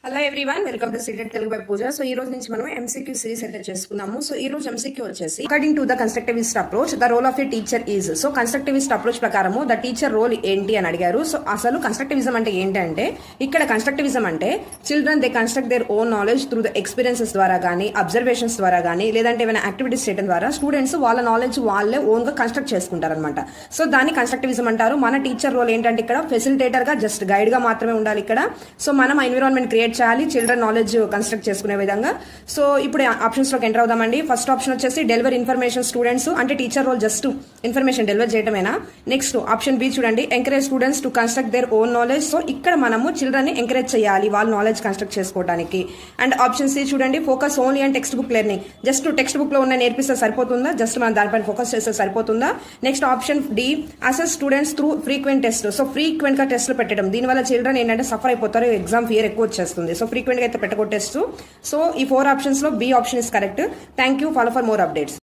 Hello everyone, welcome to CTET Telugu by Pooja. So ఈ రోజు నుంచి మనం ఎంసీక్యూ సిరీస్ అయితే చేసుకుందాము. సో ఈ రోజు ఎంసీక్యూ వచ్చేసి according to the constructivist approach the role of a teacher is. So constructivist approach ప్రకారము ద టీచర్ రోల్ ఏంటి అని అడిగారు. సో అసలు కన్స్ట్రక్టివిజం అంటే ఏంటి అంటే, ఇక్కడ కన్స్ట్రక్టివిజం అంటే children they construct their own knowledge through the experiences ద్వారా కానీ, అబ్జర్వేషన్స్ ద్వారా కానీ, లేదంటే ఏమైనా యాక్టివిటీస్ చేయడం ద్వారా స్టూడెంట్స్ వాళ్ళ నాలెడ్జ్ వాళ్ళే ఓన్ గా కన్స్ట్రక్ట్ చేసుకుంటారు అనమాట. సో దాన్ని కన్స్ట్రక్టివిజం అంటారు. మన టీచర్ రోల్ ఏంటంటే ఇక్కడ ఫెసిలిటేటర్ గా, జస్ట్ గైడ్ గా మాత్రమే ఉండాలి ఇక్కడ. సో మనం ఎన్విరాన్మెంట్ క్రియేట్ చేయాలి చిల్డ్రన్ నాలెడ్జ్ కన్స్ట్రక్ట్ చేసుకునే విధంగా. సో ఇప్పుడు ఆప్షన్స్ లోకి ఎంటర్ అవుదామండి. ఫస్ట్ ఆప్షన్ వచ్చేసి డెలివర్ ఇన్ఫర్మేషన్ స్టూడెంట్స్, అంటే teacher role just information deliver చేయడమేనా. నెక్స్ట్ ఆప్షన్ బి చూడండి, encourage students to construct their own knowledge. So ఇక్కడ మనము చిల్డ్రన్ ని ఎంకరేజ్ చేయాలి వాళ్ళ నాలెడ్జ్ కన్స్ట్రక్ట్ చేసుకోవడానికి. అండ్ ఆప్షన్ సి చూడండి, focus only and textbook learning. Just textbook లో ఉన్న నేర్పిస్తే సరిపోతుందా, జస్ట్ మనం దానిపైన ఫోకస్ చేస్తే సరిపోతుందా. Next option D, assess students through frequent test. So frequent గా టెస్ట్లు పెట్టడం, దీనివల్ల చిల్డ్రన్ ఏంటంటే సఫర్ అయిపోతారు, ఎగ్జామ్ ఫియర్ ఎక్కువ వచ్చేస్తుంది. సో ఫ్రీక్వెంట్ గా అయితే పెట్టకూడదు టెస్ట్. సో ఈ 4 ఆప్షన్స్ లో B option is correct. Thank you. Follow for more updates.